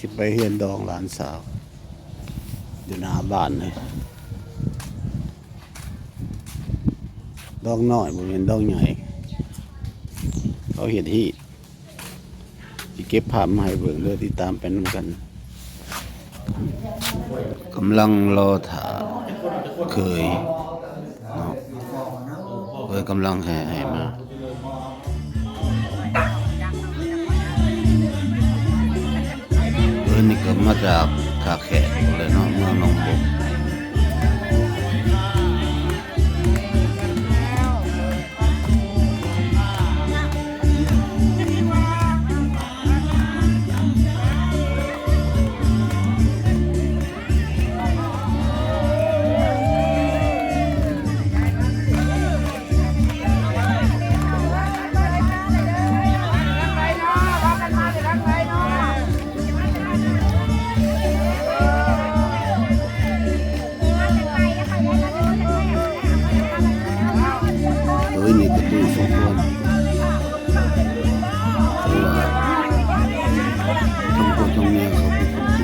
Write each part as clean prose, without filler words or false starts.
สิไปเฮียนดองหลานสาวอยู่หน้าบ้านเลยดองน้อยบ่เป็นดองใหญ่เขาเห็นที่เก็บภาพมาให้เบิ่งเรื่องที่ตามไปนำกันกำลังรอถ่าเคยเนาะเคยกำลังแห่มานี่ก็มาจากท่าแขกเลยเนาะเมืองหนองบกนี่ก็ตู้สมควรเพราะว่าทั้งพ่อทั้งแม่เขาเป็นคน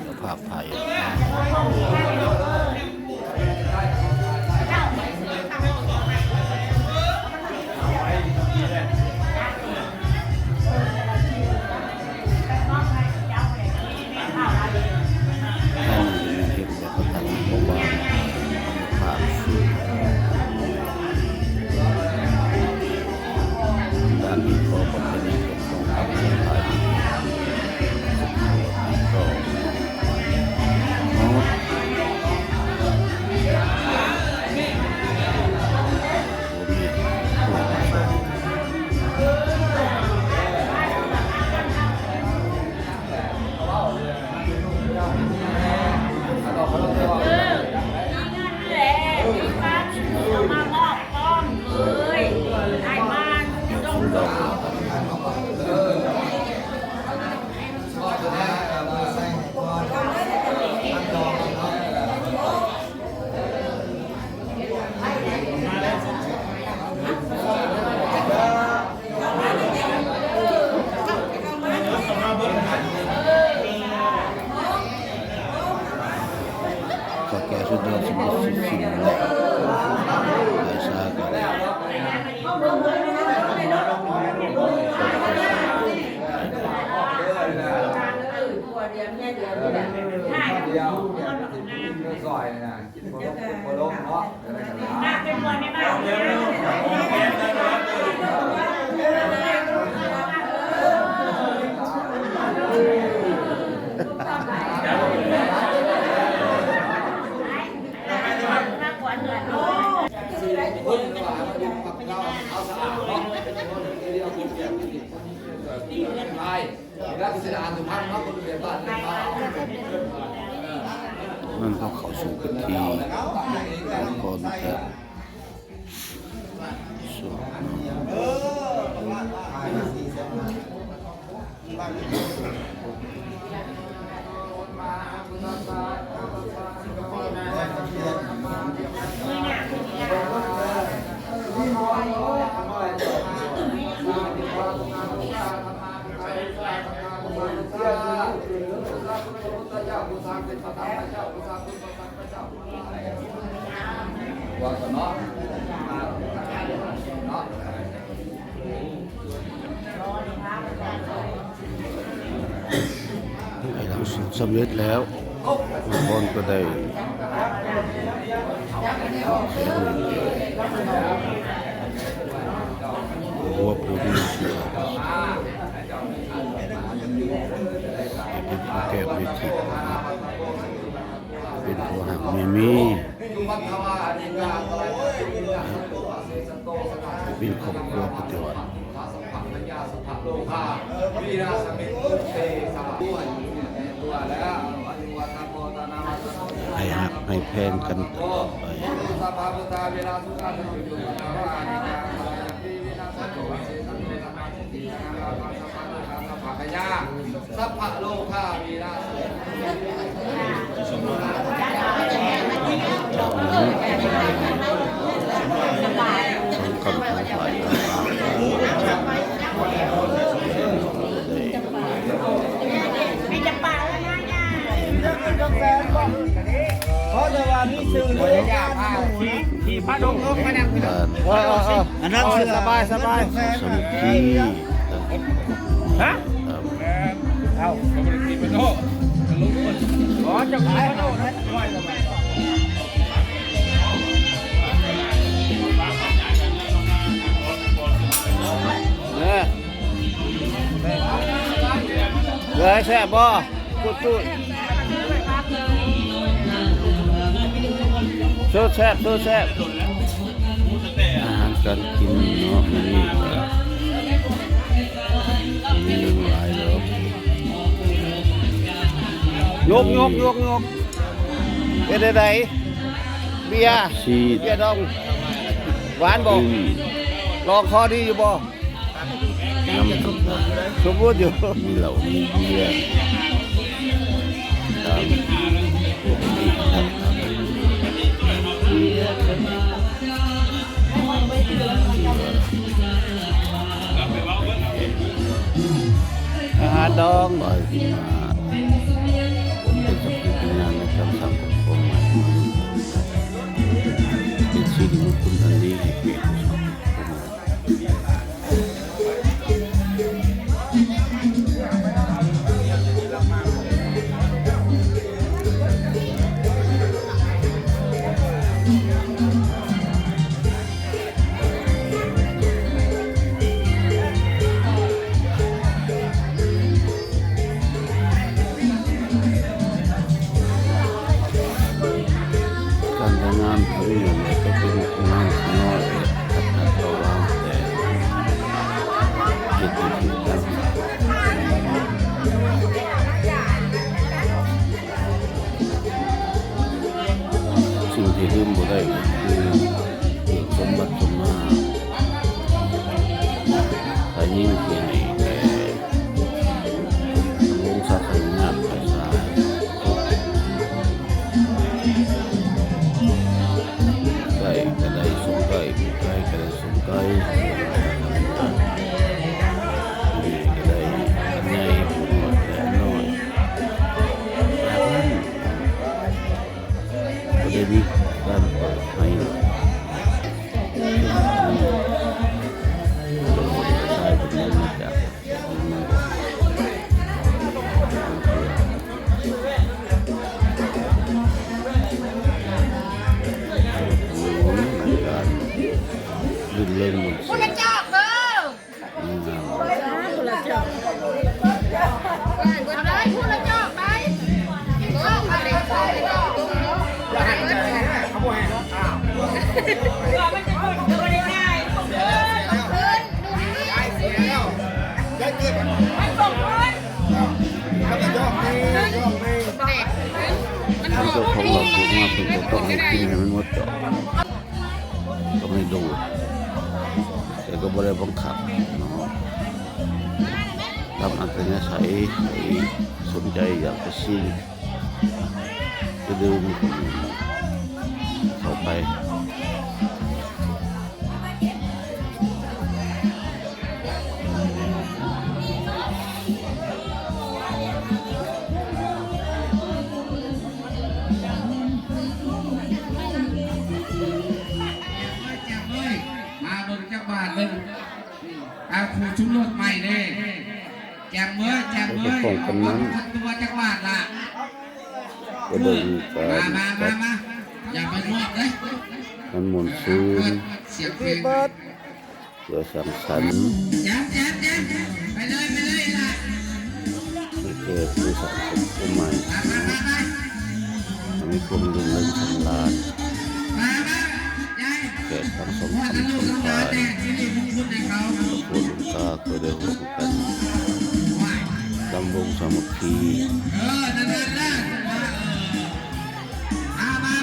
ดูภาพไทยก็แก่สุดยอดสมบูรณ์สุดๆเลยไปซามันเขาเข้าสู่พิธีก่อนจะสวด สำเร็จแล้วบางคนก็ได้รวบรวมเป็นผู้แก้วิจิตเป็นผู้หักมีเป็นครอบครัวปฏิวัติให้หักให้แพงกันตลอดไปสัพพะโลกาวีราคำทั้งหลายไม่จะป่าแล้วนะเพราะแต่ว่านี่ซื้อเลยที่พระดงลงมานั่งอันนั้นสบายสบายสมุทีฮะเอาสมุทีเป็นโน่อ๋อจะขายโน่นะร้อยละบาทเนี่ยเลยแซ่บบ่พูดสูดแซ่บอาหารการกินเนาะมันนี่มีหลายแล้วยกเป็นไดเบียร์ดองหวานบ่ลองคอดีอยู่บ่น้ำสมบูรณ์อยู่มีเหล้ามีเบียร์ตามอาหารดองบ่อยขึ้นมาผมเป็นสักขีพยานในการสังคมของมันเป็นสิ่งที่คุณอันนี้ให้เกียรติงานเขาเนี่ยก็เป็นงานน้อยพัฒนาตัวเราแต่เกิดขึ้นกันสิ่งที่ลืมบ่ได้ก็คือสมบัติสมมาแต่ยิ่งที่ให้แก่วงศาคณะภาษาไก่ก็ได้สมไก่ไก่ก็ได้สมไก่ดีก็ได้อันใหญ่ผู้น้อยและน้อยก็ได้มีการเปิดให้ลงใช้เป็นเงินจากเล่นหมดคนละจอกเด้อคนละจอกเอาได้คนละจอกไปก็อะไรก็ได้เขาบอกให้อ้าวมันจะพูดก็ไม่ได้ง่ายได้เสียแล้วได้เกิดมันส่งคนเขาจะจอกในมันของเราถูกมาเป็นต้องให้กินให้มันหมดจอกก็ไม่ดูแต่ก็ไม่ได้บังคับเนาะรับอัธยาศัยสนใจอยากจะชิมจะดื่มเข้าไปผู้ชุมนุมใหม่เด้แจมเมื่อตัวจังหวัดละ ก็ได้มีการจัด อย่าไปมอบเลย มันมนต์ซื่น เสียงเพลง เพื่อสังสรรค์ แจ๊บไปเลยล่ะ ให้แก่ผู้สาวผู้ใหม่มีความรุ่งเรืองสำราญ ยาย แก่ทั้งสอง ว่า คำ จะ ส ลูก อง น้อง ฝ่าย แต่ที่นี่มงคลให้เขา พวกลูกค้าก็ได้ร่วมกันดำรงสามัคคี นั่น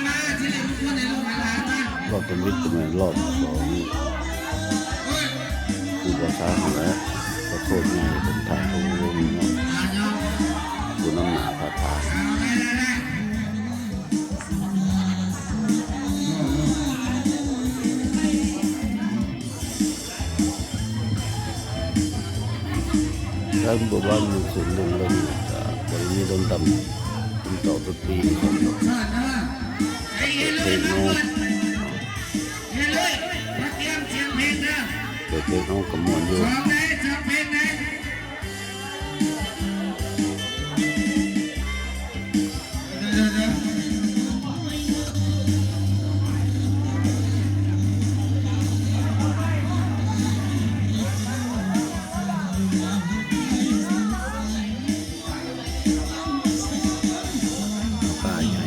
มาที่นี่มงคลให้ลูกหลานมา ก็เป็นวิทย์แม่รอบของผู้ประสานและก็โคตรใหญ่เป็นทางของวงเนาะผู้น้ำหนาพาทางทางบุบ้านมีสิ่งหนึ่งเรื่องบริมีต้นดำต้นต่อต้นปีของเทคโนเด็กๆเขากำมวลอยู่ป่าใหญ่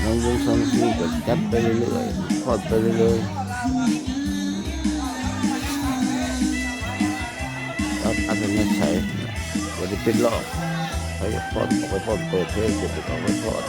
น้องวงสองสีก็จัดไปเรื่อยๆทอดไปเรื่อยๆรับอันนั้นใช้วันนี้เป็นรอบไปทอดออกไปทอดเปิดเพลงเก็บไปเอาไปทอด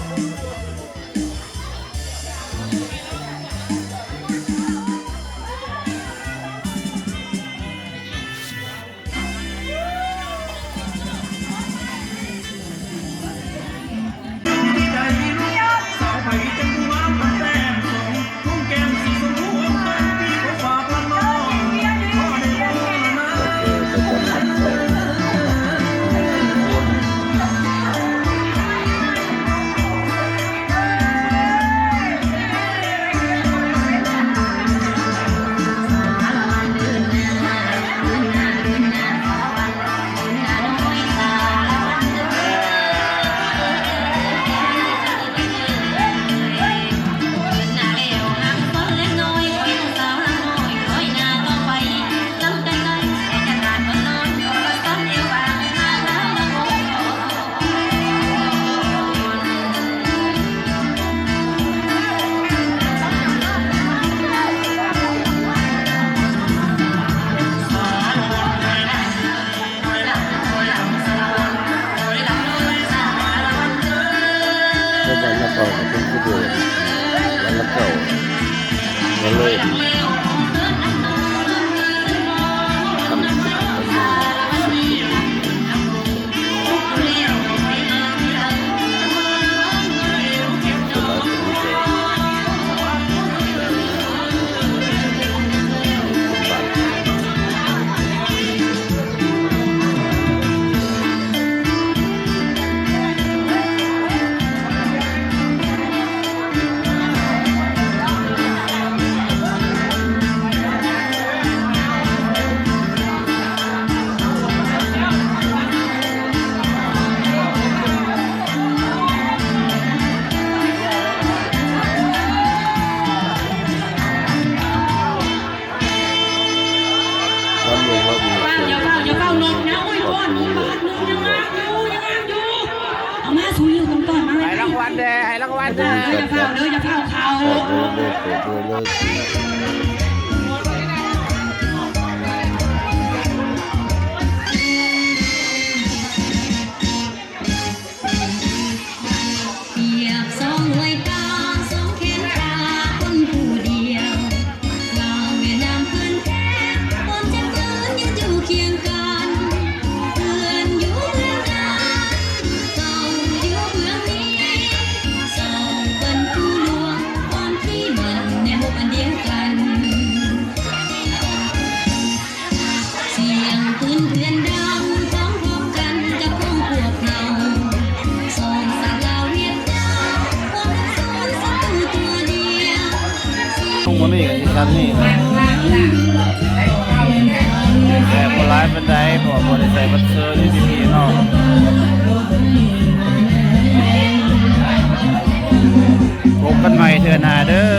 ก็วันละก่อนเป็นผู้เดียววันละเก่าวันเลยทำอย่าเฝ้ารถนะโอ้ยอ่อนมึงบ้านมึงยังว่างอยู่เอามาสู้อยู่กันก่อนมา ให้รางวัลเด้ให้รางวัลเด้ อย่าเฝ้าเขา เปิดเลย นี้กับที่ชั้นนี่แต่บ่ร้ายเป็นไดเพราะบ่ได้ใส่บัตรเชอร์ที่พี่เนาะพบกันใหม่เทื่อหน้าเด้อ